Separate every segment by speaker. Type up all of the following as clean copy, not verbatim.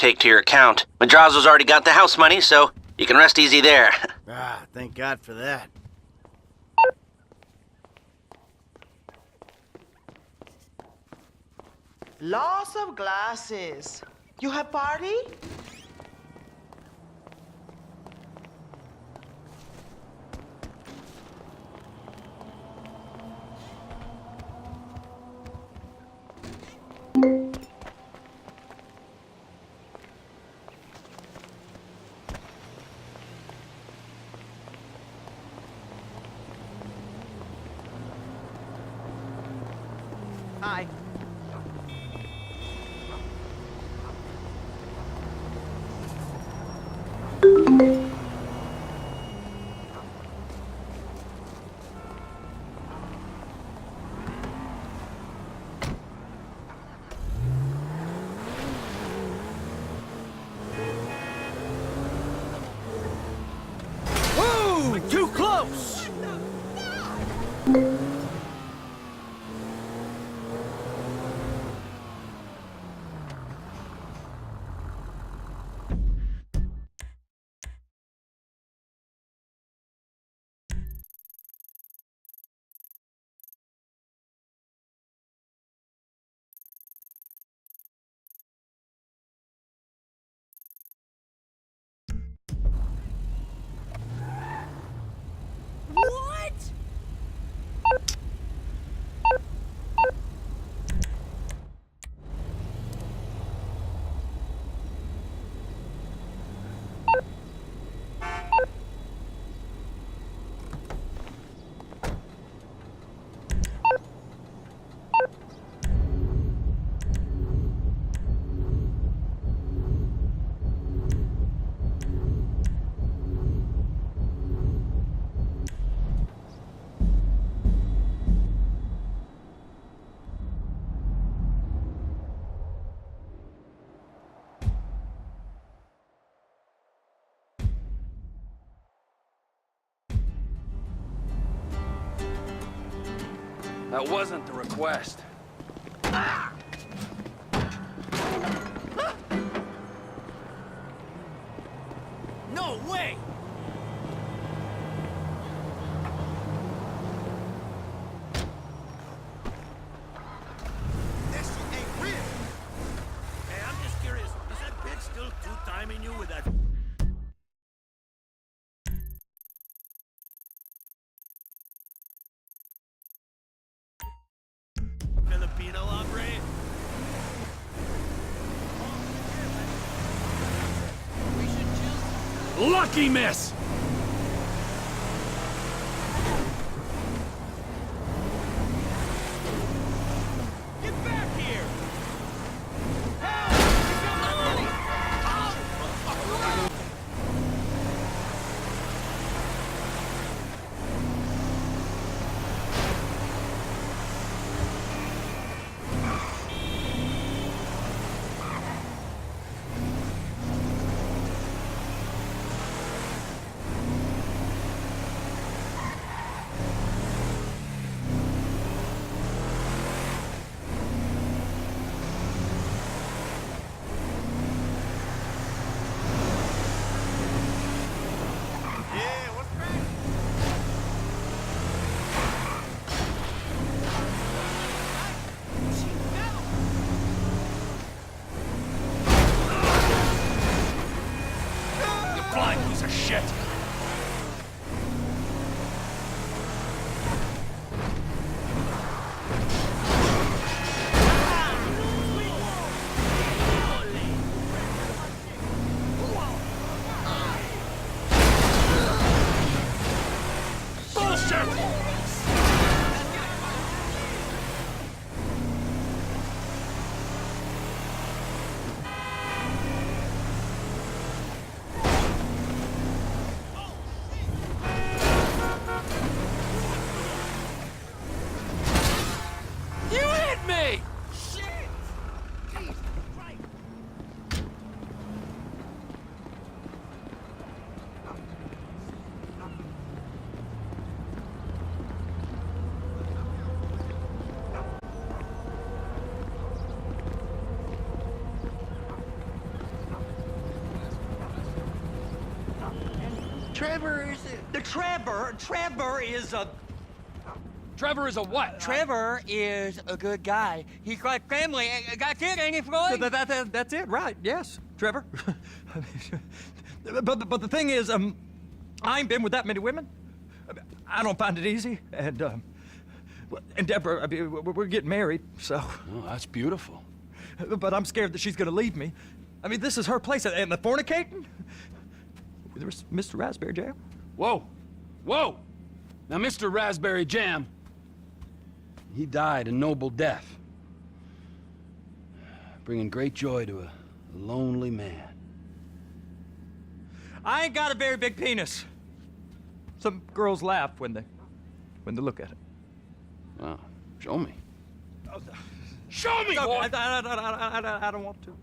Speaker 1: take to your account. Madrazo's already got the house money, so you can rest easy there.
Speaker 2: Ah, thank God for that.
Speaker 3: Lots of glasses. You have party? Hi.
Speaker 2: Whoa! Too close!
Speaker 4: That wasn't the request.
Speaker 2: No way!
Speaker 5: This shit ain't real. Hey, I'm just curious. Is that bitch still two-timing you with that? Filipino hombre?
Speaker 4: Lucky miss!
Speaker 5: Get back here! Yeah, what's cracking?
Speaker 4: You blind piece of shit! Bullshit!
Speaker 5: Trevor is
Speaker 6: The Trevor is a...
Speaker 4: Trevor is a what?
Speaker 6: Trevor is a good guy. He's like family. That's it, ain't it, Floyd?
Speaker 7: That's it, right? Yes, Trevor. but the thing is, I ain't been with that many women. I don't find it easy, and Deborah, I mean, we're getting married, so.
Speaker 4: Oh, that's beautiful.
Speaker 7: But I'm scared that she's gonna leave me. I mean, this is her place, and the fornicating? There's Mr. Raspberry Jam.
Speaker 4: Whoa, whoa! Now, Mr. Raspberry Jam, he died a noble death, bringing great joy to a lonely man.
Speaker 7: I ain't got a very big penis. Some girls laugh when they look at it.
Speaker 4: Wow, show me. Show me, boy!
Speaker 7: I don't want to.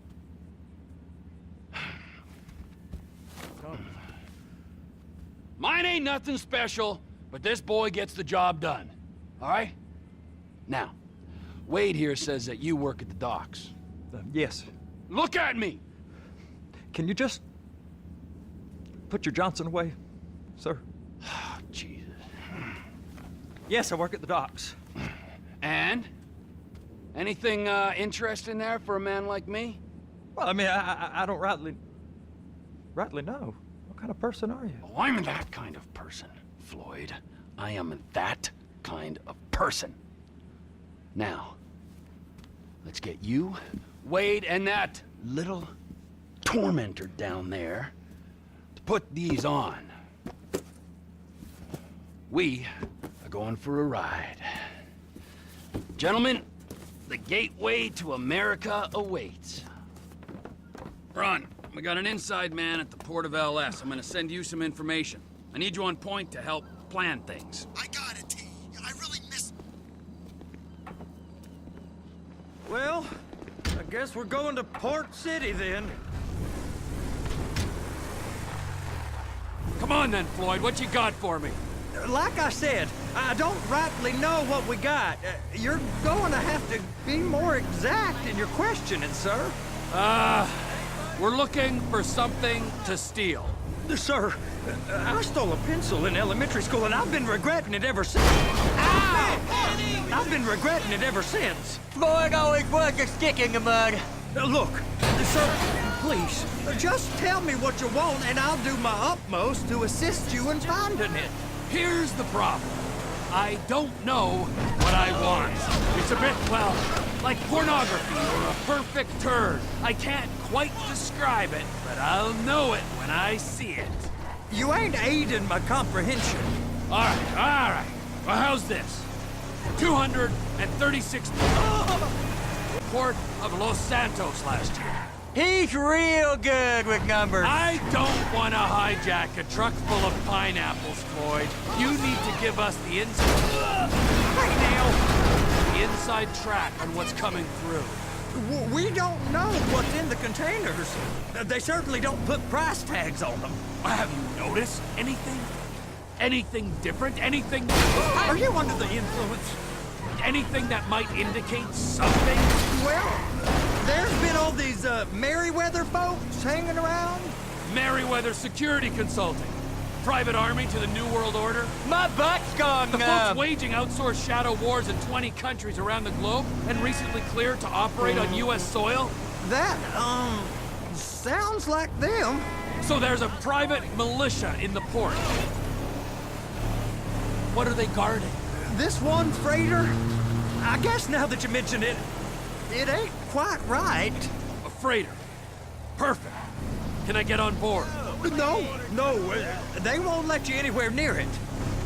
Speaker 4: Mine ain't nothing special, but this boy gets the job done. All right? Now, Wade here says that you work at the docks.
Speaker 7: Yes.
Speaker 4: Look at me!
Speaker 7: Can you just put your Johnson away, sir?
Speaker 4: Oh, Jesus.
Speaker 7: Yes, I work at the docks.
Speaker 4: And? Anything interesting there for a man like me?
Speaker 7: Well, I mean, I don't rightly know. What kind of person are you?
Speaker 4: Oh, I'm that kind of person, Floyd. I am that kind of person. Now, let's get you, Wade, and that little tormentor down there to put these on. We are going for a ride. Gentlemen, the gateway to America awaits. Ron, we got an inside man at the port of LS. I'm gonna send you some information. I need you on point to help plan things.
Speaker 5: I got it, T. I really miss...
Speaker 7: Well, I guess we're going to Port City then.
Speaker 4: Come on then, Floyd. What you got for me?
Speaker 7: Like I said, I don't rightly know what we got. You're going to have to be more exact in your questioning, sir.
Speaker 4: We're looking for something to steal.
Speaker 7: Sir, I stole a pencil in elementary school, and I've been regretting it ever since. Ow! I've been regretting it ever since.
Speaker 6: Floyd always was a stick in the mud.
Speaker 7: Look, sir, please, just tell me what you want, and I'll do my utmost to assist you in finding it.
Speaker 4: Here's the problem. I don't know what I want. It's a bit, well, like pornography or a perfect turd. I can't quite describe it, but I'll know it when I see it.
Speaker 7: You ain't aiding my comprehension.
Speaker 4: All right. Well, how's this? 236 Port of Los Santos last year.
Speaker 6: He's real good with numbers.
Speaker 4: I don't want to hijack a truck full of pineapples, Floyd. You need to give us the inside track on what's coming through.
Speaker 7: We don't know what's in the containers. They certainly don't put price tags on them.
Speaker 4: Have you noticed anything? Anything different? Anything...
Speaker 7: Are you under the influence?
Speaker 4: Anything that might indicate something?
Speaker 7: Well, there's been all these Merryweather folks hanging around.
Speaker 4: Merryweather Security Consulting. Private army to the New World Order.
Speaker 6: My butt's gone
Speaker 4: The folks waging outsourced shadow wars in 20 countries around the globe and recently cleared to operate on U.S. soil.
Speaker 7: That, sounds like them.
Speaker 4: So there's a private militia in the port. What are they guarding?
Speaker 7: This one freighter, I guess now that you mention it, it ain't quite right.
Speaker 4: A freighter. Perfect. Can I get on board?
Speaker 7: No, they won't let you anywhere near it.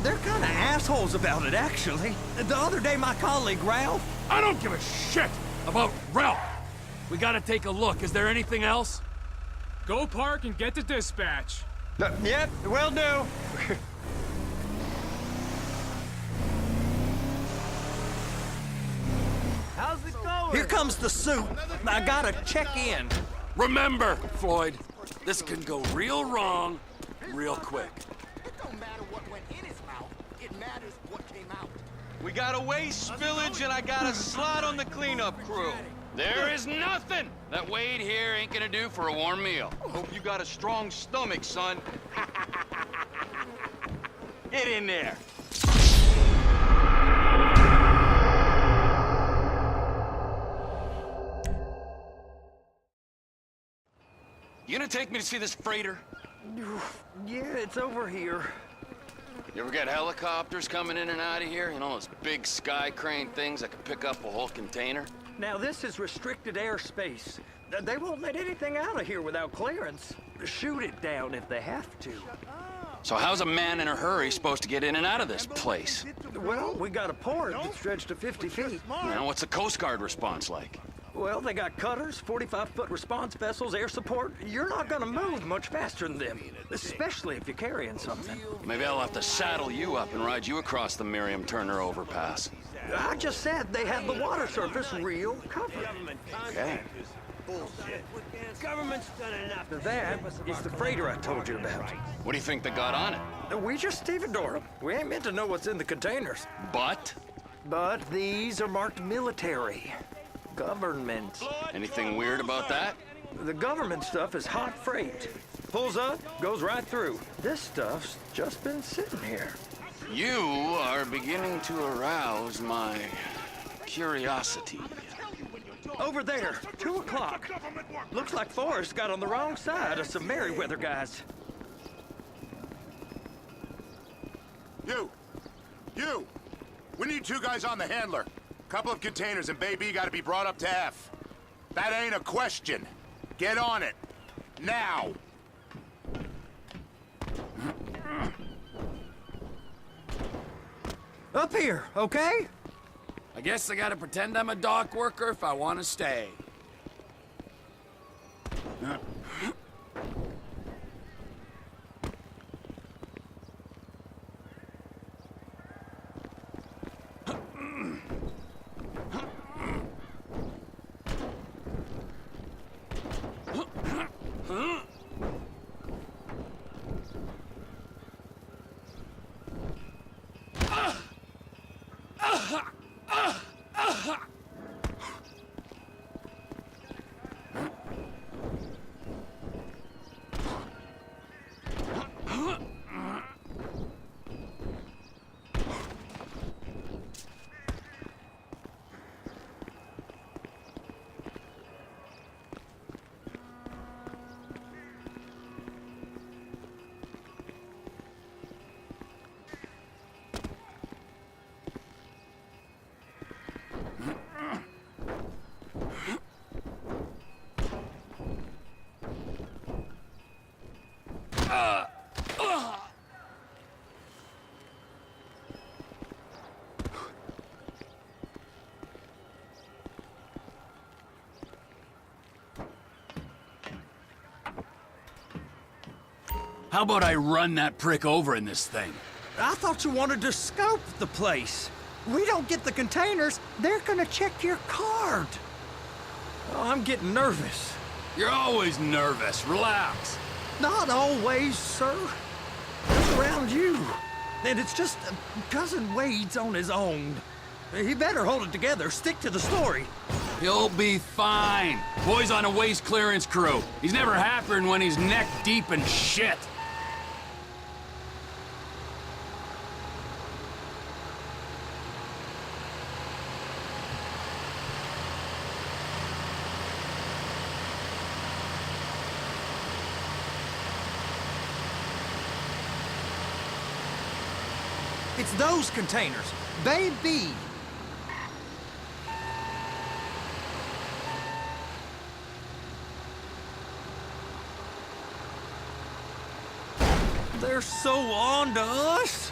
Speaker 7: They're kind of assholes about it, actually. The other day, my colleague, Ralph...
Speaker 4: I don't give a shit about Ralph. We gotta take a look. Is there anything else?
Speaker 8: Go park and get to dispatch.
Speaker 7: Yep, will do.
Speaker 2: How's it going?
Speaker 7: Here comes the suit. I gotta check in.
Speaker 4: Remember, Floyd, this can go real wrong real quick.
Speaker 5: It don't matter what went in his mouth. It matters what came out.
Speaker 9: We got a waste spillage and I got a slot on the cleanup crew.
Speaker 4: There is nothing that Wade here ain't gonna do for a warm meal.
Speaker 6: Hope you got a strong stomach, son. Get in there.
Speaker 4: You gonna take me to see this freighter?
Speaker 7: Yeah, it's over here.
Speaker 4: You ever get helicopters coming in and out of here? You know, those big sky crane things that can pick up a whole container?
Speaker 7: Now, this is restricted airspace. They won't let anything out of here without clearance. Shoot it down if they have to.
Speaker 4: So how's a man in a hurry supposed to get in and out of this place?
Speaker 7: Well, we got a port that stretched to 50 feet.
Speaker 4: Now, what's the Coast Guard response like?
Speaker 7: Well, they got cutters, 45-foot response vessels, air support. You're not gonna move much faster than them, especially if you're carrying something.
Speaker 4: Maybe I'll have to saddle you up and ride you across the Miriam Turner overpass.
Speaker 7: I just said they had the water surface real covered.
Speaker 4: Okay.
Speaker 2: Government's done enough.
Speaker 7: That is the freighter I told you about.
Speaker 4: What do you think they got on it?
Speaker 7: We just stevedore them. We ain't meant to know what's in the containers.
Speaker 4: But?
Speaker 7: But these are marked military. Government.
Speaker 4: Anything weird about that?
Speaker 7: The government stuff is hot freight. Pulls up, goes right through. This stuff's just been sitting here.
Speaker 4: You are beginning to arouse my curiosity.
Speaker 7: Over there, 2 o'clock. Looks like Forrest got on the wrong side of some Merryweather guys.
Speaker 9: You! We need 2 guys on the handler. Couple of containers and Baby gotta be brought up to F. That ain't a question. Get on it. Now!
Speaker 7: Up here, okay?
Speaker 4: I guess I gotta pretend I'm a dock worker if I want to stay. How about I run that prick over in this thing?
Speaker 7: I thought you wanted to scope the place. We don't get the containers, they're gonna check your card. Oh, I'm getting nervous.
Speaker 4: You're always nervous. Relax.
Speaker 7: Not always, sir. Just around you. And it's just Cousin Wade's on his own. He better hold it together, stick to the story.
Speaker 4: He'll be fine. Boy's on a waste clearance crew. He's never happier than when he's neck deep in shit.
Speaker 7: It's those containers. Baby. They're so on to us.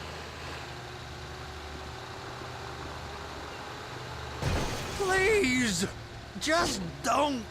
Speaker 7: Please, just don't.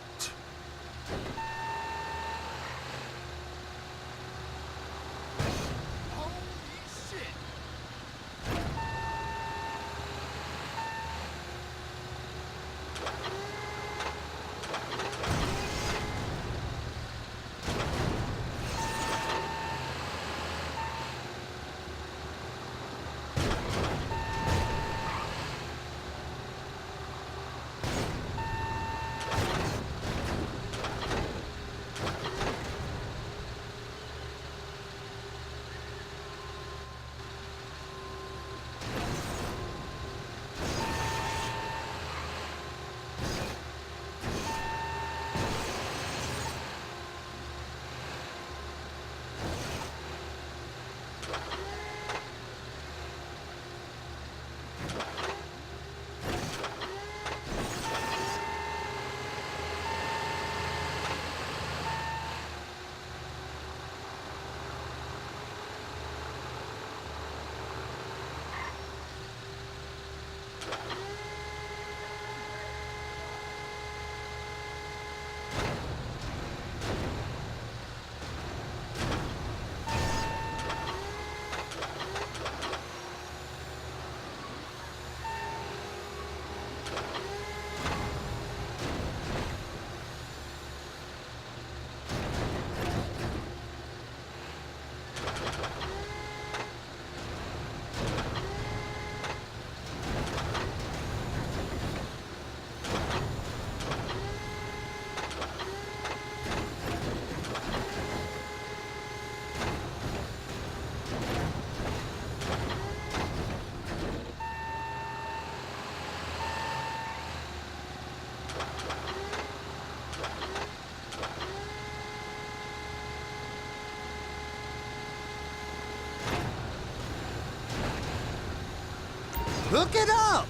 Speaker 7: Hook it up!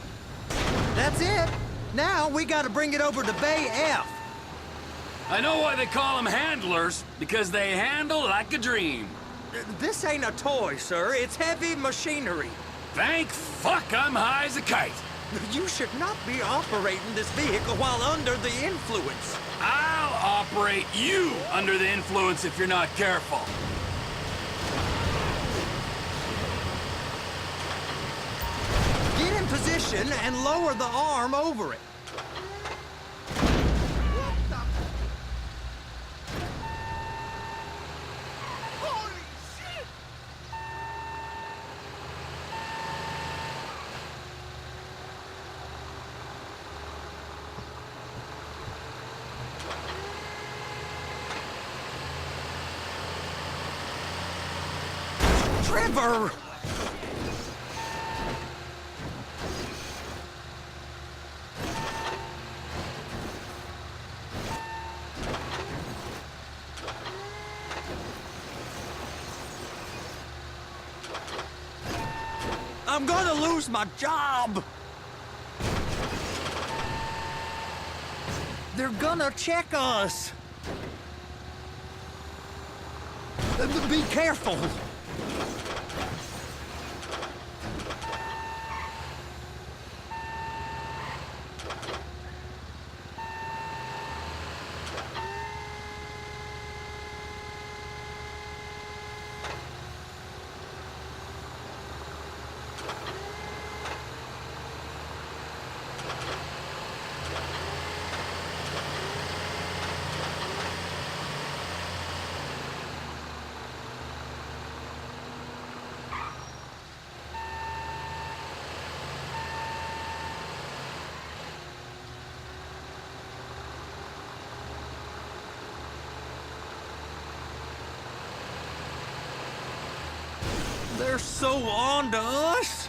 Speaker 7: That's it. Now we gotta bring it over to Bay F.
Speaker 4: I know why they call them handlers, because they handle like a dream.
Speaker 7: This ain't a toy, sir. It's heavy machinery.
Speaker 4: Thank fuck I'm high as a kite.
Speaker 7: You should not be operating this vehicle while under the influence.
Speaker 4: I'll operate you under the influence if you're not careful.
Speaker 7: Get in position and lower the arm over it. Trevor! I'm gonna lose my job! They're gonna check us! Be careful! They're so on to us!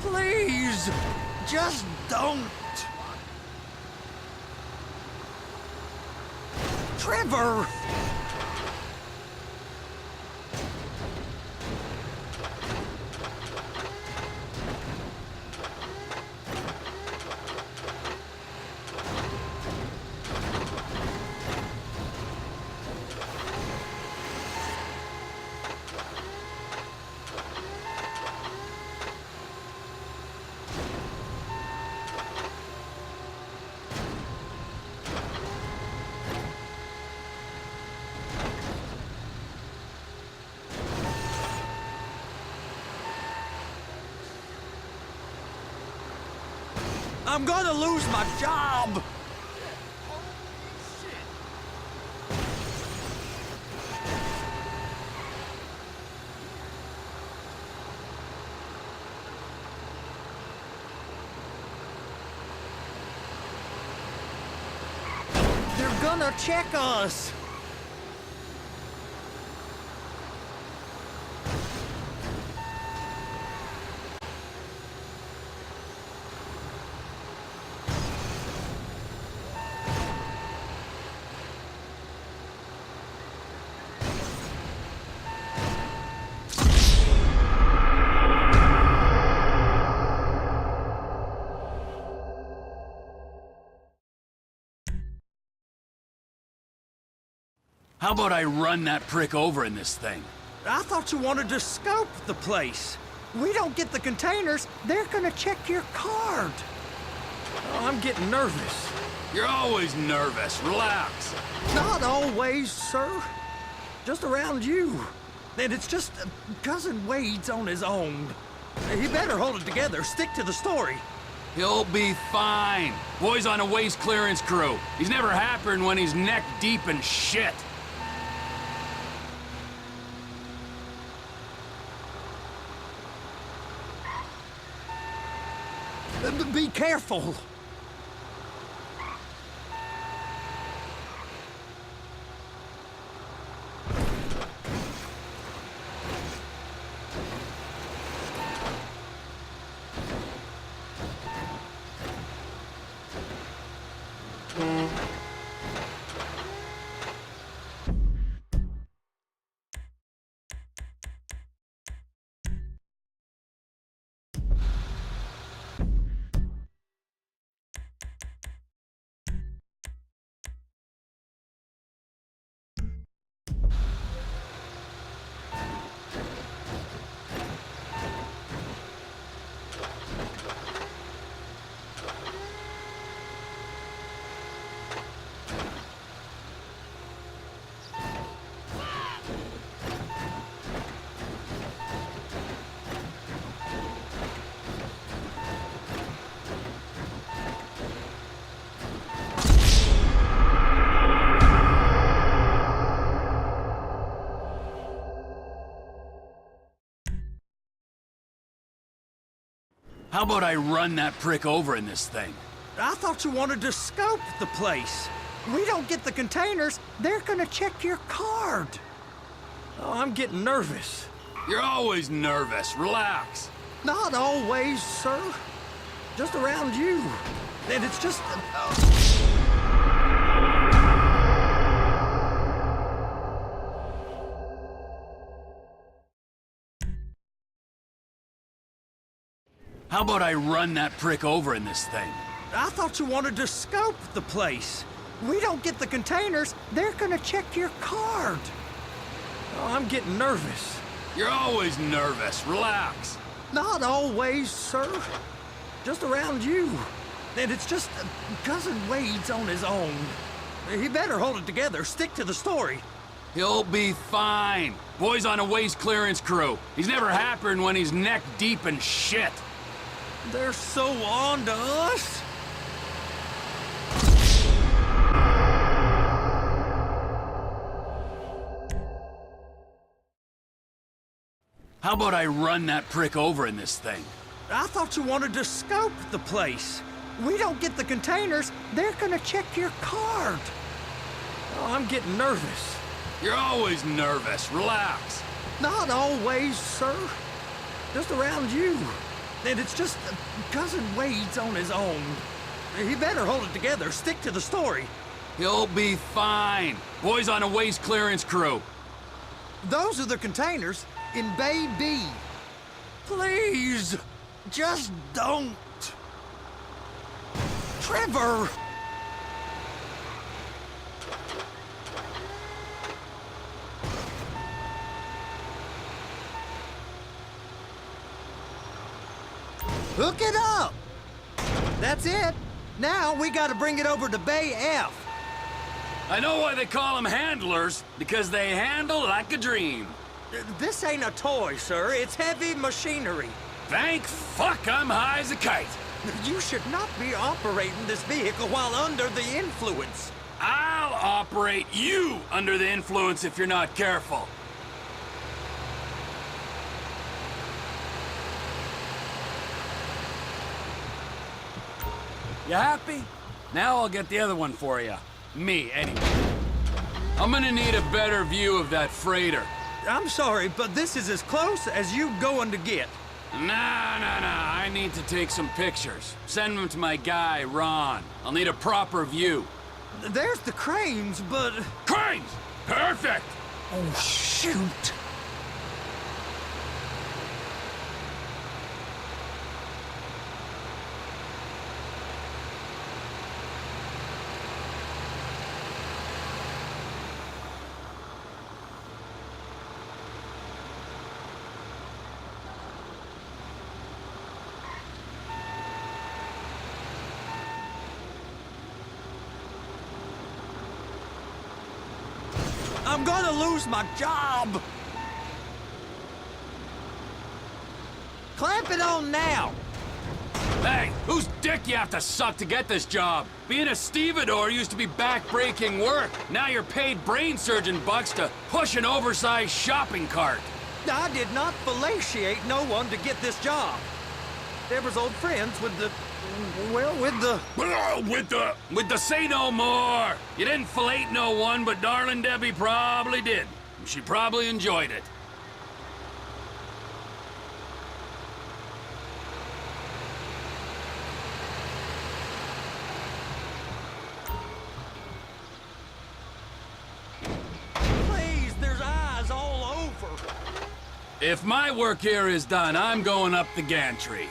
Speaker 7: Please, just don't. Trevor! I'm gonna lose my job! They're gonna check us!
Speaker 4: How about I run that prick over in this thing?
Speaker 7: I thought you wanted to scope the place. We don't get the containers, they're gonna check your card. Oh, I'm getting nervous.
Speaker 4: You're always nervous. Relax.
Speaker 7: Not always, sir. Just around you. And it's just Cousin Wade's on his own. He better hold it together, stick to the story.
Speaker 4: He'll be fine. Boy's on a waste clearance crew. He's never happier than when he's neck deep in shit.
Speaker 7: Be careful.
Speaker 4: How about I run that prick over in this thing?
Speaker 7: I thought you wanted to scope the place. We don't get the containers, they're gonna check your card. Oh, I'm getting nervous.
Speaker 4: You're always nervous. Relax.
Speaker 7: Not always, sir. Just around you. And it's just...
Speaker 4: How about I run that prick over in this thing?
Speaker 7: I thought you wanted to scope the place. We don't get the containers, they're gonna check your card. Oh, I'm getting nervous.
Speaker 4: You're always nervous. Relax.
Speaker 7: Not always, sir. Just around you. And it's just Cousin Wade's on his own. He better hold it together, stick to the story.
Speaker 4: He'll be fine. Boy's on a waste clearance crew. He's never happier than when he's neck deep in shit.
Speaker 7: They're so on to us.
Speaker 4: How about I run that prick over in this thing?
Speaker 7: I thought you wanted to scope the place. We don't get the containers, they're gonna check your card. Oh, I'm getting nervous.
Speaker 4: You're always nervous. Relax.
Speaker 7: Not always, sir. Just around you. And it's just Cousin Wade's on his own. He better hold it together, stick to the story.
Speaker 4: He'll be fine. Boy's on a waste clearance crew.
Speaker 7: Those are the containers in Bay B. Please, just don't. Trevor! Hook it up! That's it. Now we gotta bring it over to Bay F.
Speaker 4: I know why they call them handlers, because they handle like a dream.
Speaker 7: This ain't a toy, sir. It's heavy machinery.
Speaker 4: Thank fuck I'm high as a kite.
Speaker 7: You should not be operating this vehicle while under the influence.
Speaker 4: I'll operate you under the influence if you're not careful. You happy? Now I'll get the other one for you. Me, anyway. I'm gonna need a better view of that freighter.
Speaker 7: I'm sorry, but this is as close as you going to get.
Speaker 4: Nah. I need to take some pictures. Send them to my guy, Ron. I'll need a proper view.
Speaker 7: There's the cranes, but...
Speaker 4: Cranes! Perfect!
Speaker 7: Oh, shoot! I'm gonna lose my job. Clamp it on now.
Speaker 4: Hey, whose dick you have to suck to get this job? Being a stevedore used to be back-breaking work. Now you're paid brain surgeon bucks to push an oversized shopping cart.
Speaker 7: I did not fellatiate no one to get this job. Deborah's old friends with the... well, with the...
Speaker 4: With the say no more. You didn't fillet no one, but darling Debbie probably did. She probably enjoyed it.
Speaker 7: Please, there's eyes all over.
Speaker 4: If my work here is done, I'm going up the gantry.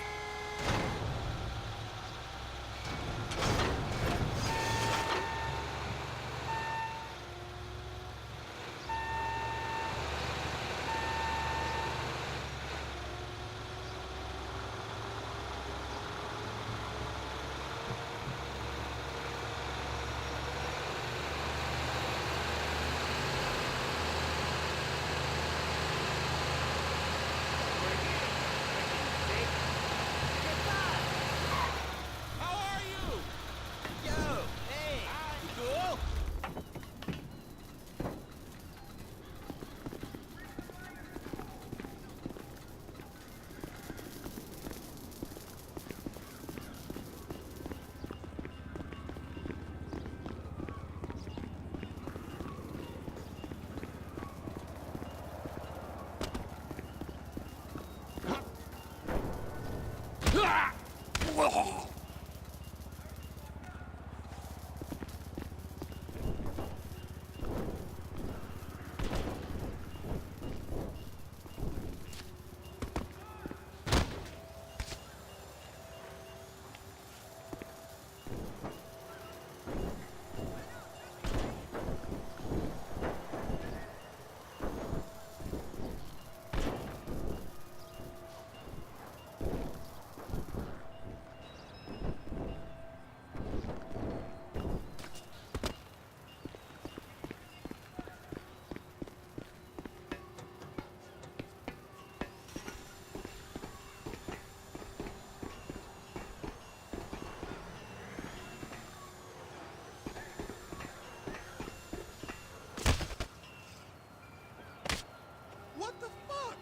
Speaker 5: What the fuck?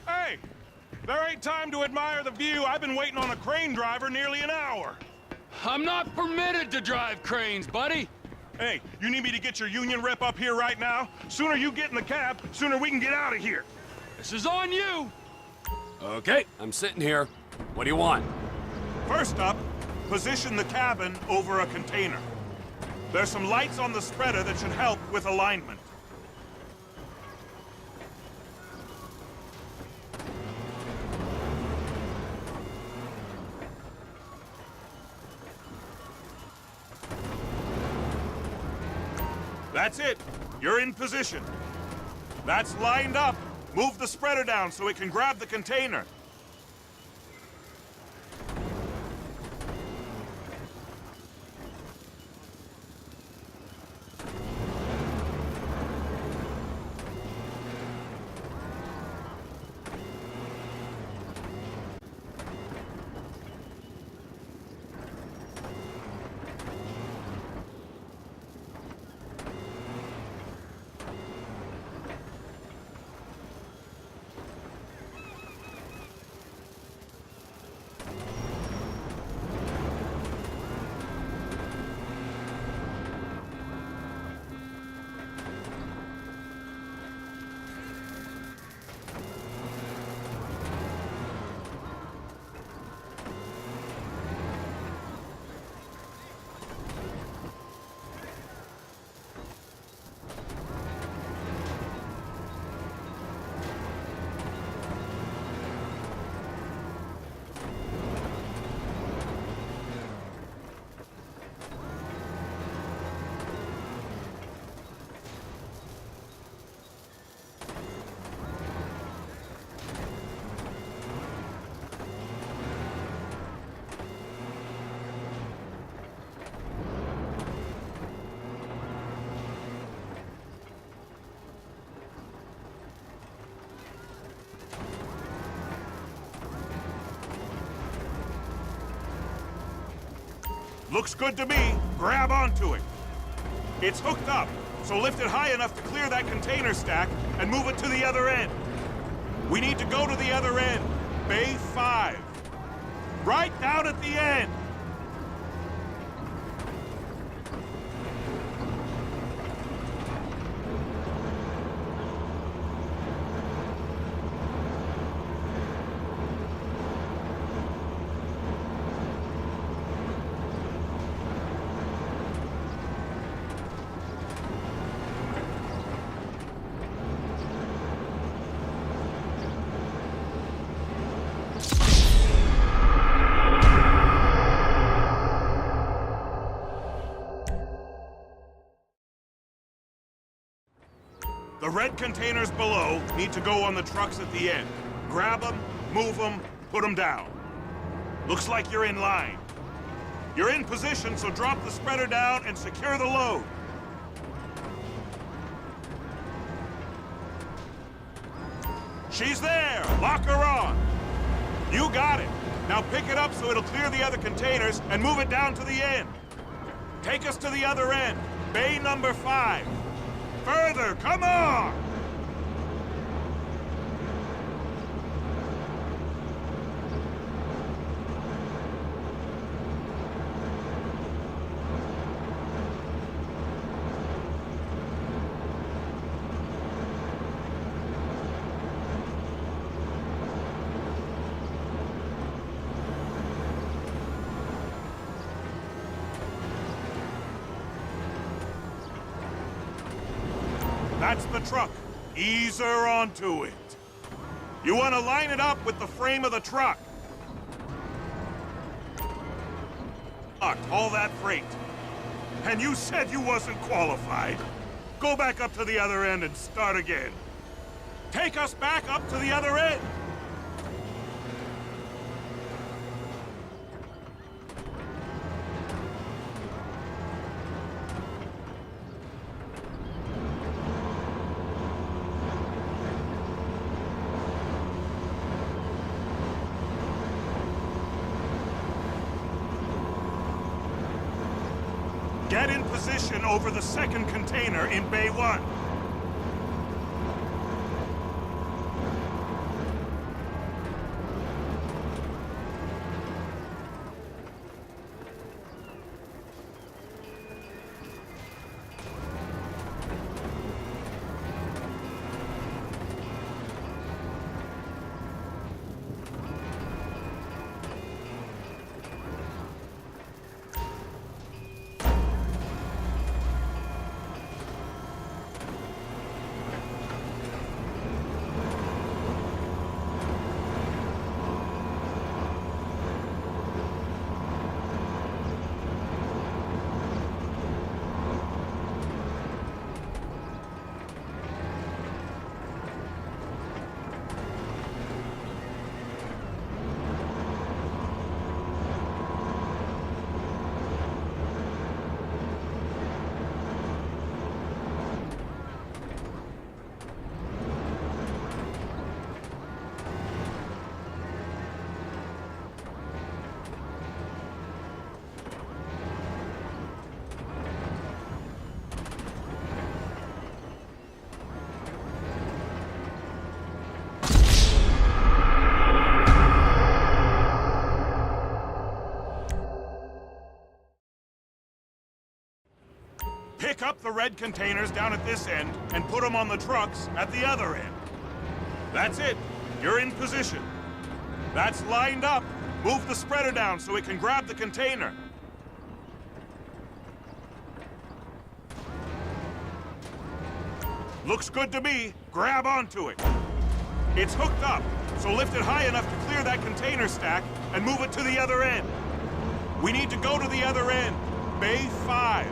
Speaker 5: Hey! There ain't time to admire the view. I've been waiting on a crane driver nearly an hour.
Speaker 4: I'm not permitted to drive cranes, buddy.
Speaker 5: Hey, you need me to get your union rep up here right now? Sooner you get in the cab, sooner we can get out of here.
Speaker 4: This is on you. Okay, I'm sitting here. What do you want?
Speaker 5: First up, position the cabin over a container. There's some lights on the spreader that should help with alignment. That's it. You're in position. That's lined up. Move the spreader down so it can grab the container. Looks good to me. Grab onto it. It's hooked up, so lift it high enough to clear that container stack and move it to the other end. We need to go to the other end. Bay 5. Right down at the end. The red containers below need to go on the trucks at the end. Grab them, move them, put them down. Looks like you're in line. You're in position, so drop the spreader down and secure the load. She's there! Lock her on! You got it! Now pick it up so it'll clear the other containers and move it down to the end. Take us to the other end. Bay number 5. Further, come on! That's the truck. Ease her onto it. You want to line it up with the frame of the truck. All that freight. And you said you wasn't qualified. Go back up to the other end and start again. Take us back up to the other end. Get in position over the second container in Bay 1. Pick up the red containers down at this end and put them on the trucks at the other end. That's it. You're in position. That's lined up. Move the spreader down so it can grab the container. Looks good to me. Grab onto it. It's hooked up, so lift it high enough to clear that container stack and move it to the other end. We need to go to the other end. Bay 5.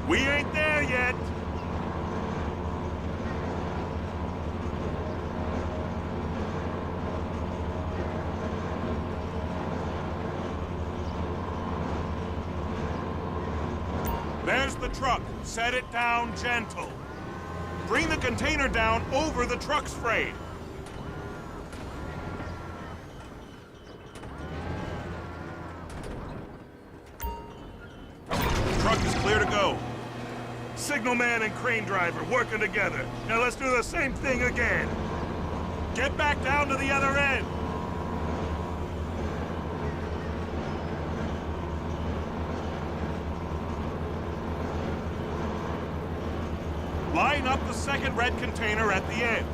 Speaker 5: We ain't there yet. There's the truck. Set it down gentle. Bring the container down over the truck's frame. truck is clear to go. Signalman and crane driver working together. Now let's do the same thing again. Get back down to the other end. Line up the second red container at the end.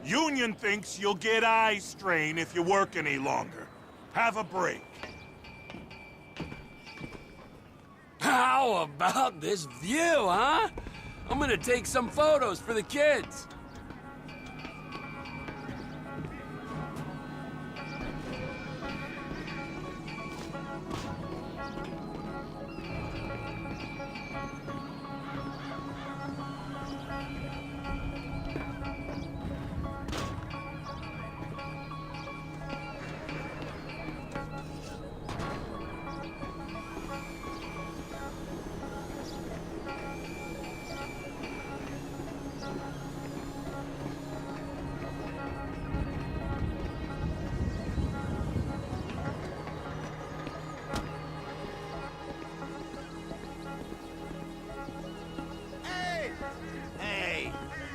Speaker 5: Union thinks you'll get eye strain if you work any longer. Have a break.
Speaker 10: How about this view, huh? I'm gonna take some photos for the kids.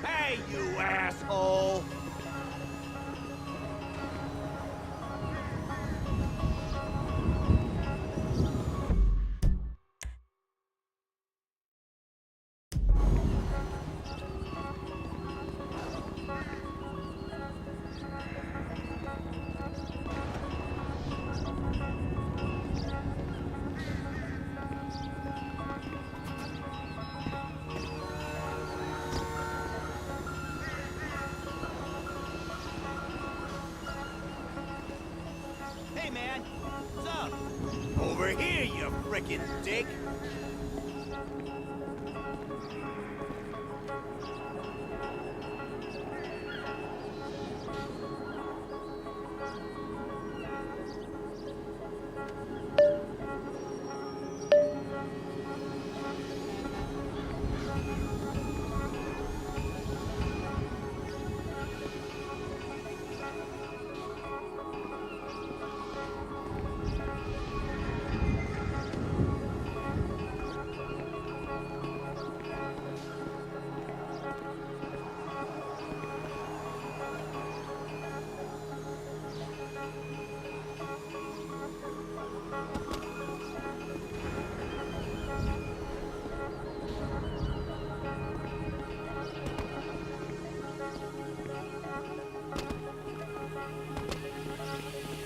Speaker 2: Hey, you asshole! Hey, man. What's up? Over here, you frickin' dick.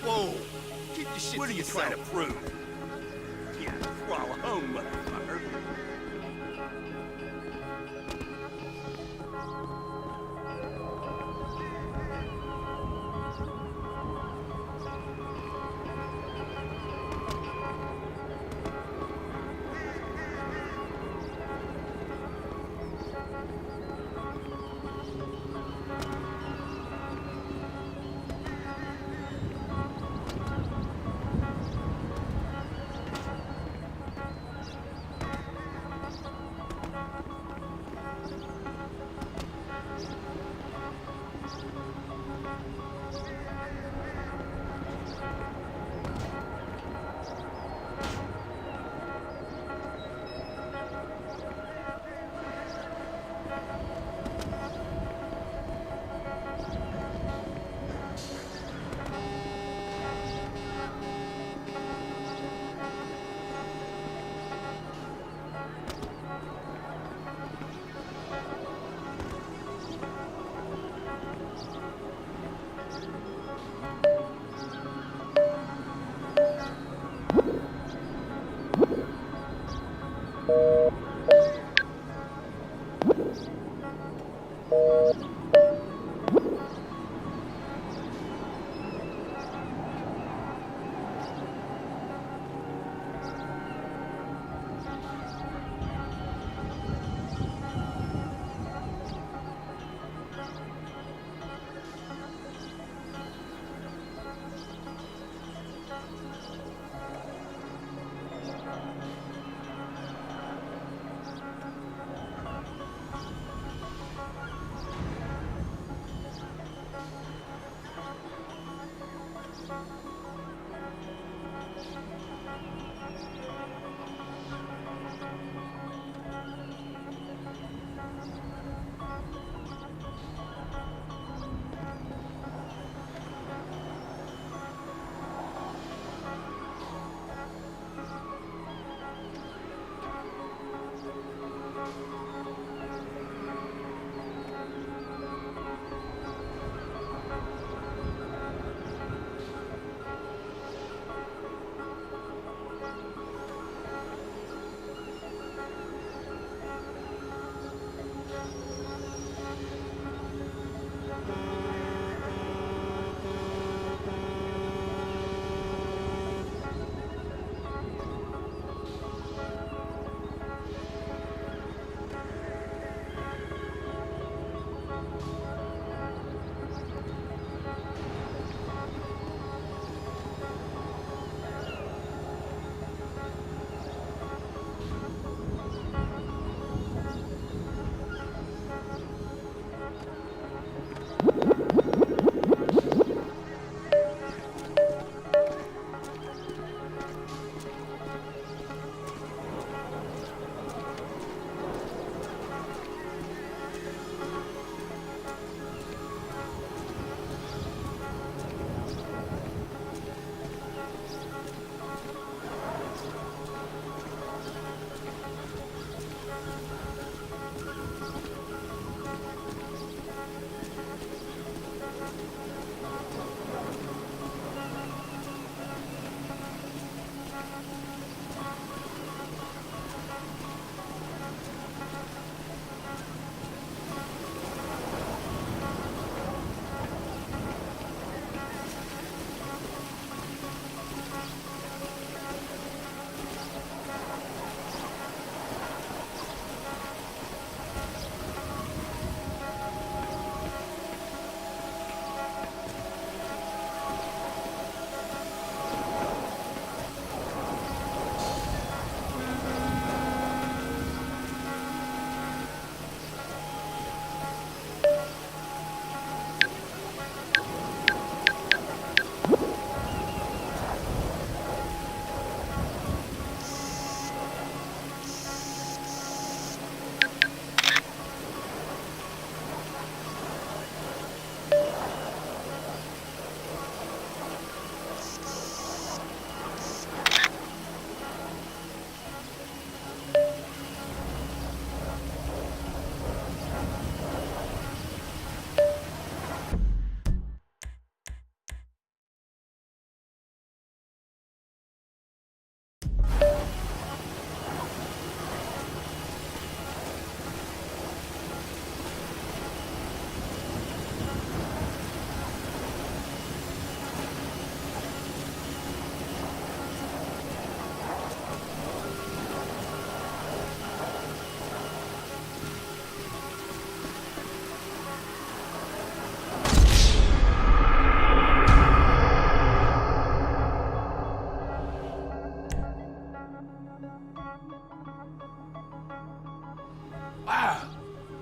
Speaker 2: Whoa! Keep your shit
Speaker 7: What
Speaker 2: to
Speaker 7: are you
Speaker 2: yourself.
Speaker 7: trying to prove?
Speaker 2: Yeah, crawl home, motherfucker.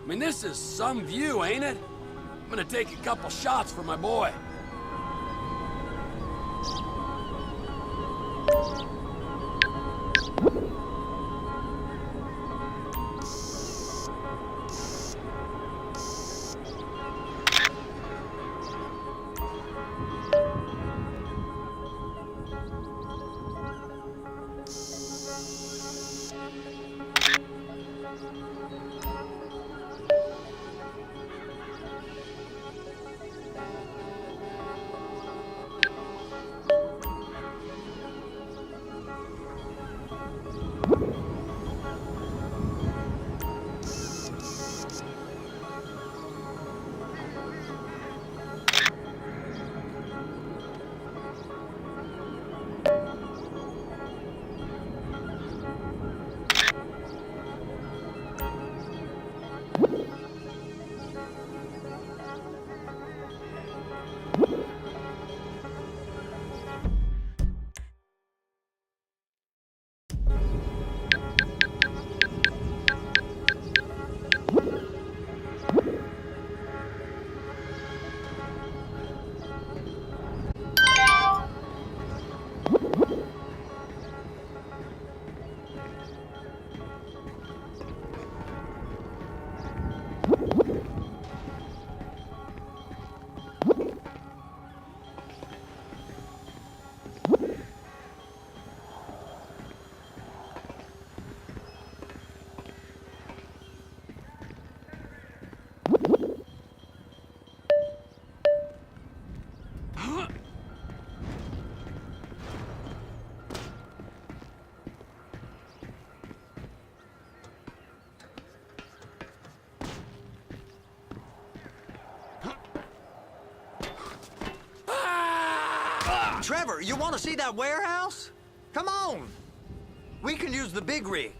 Speaker 10: I mean, this is some view, ain't it? I'm gonna take a couple shots for my boy.
Speaker 7: Trevor, you want to see that warehouse? Come on. We can use the big rig.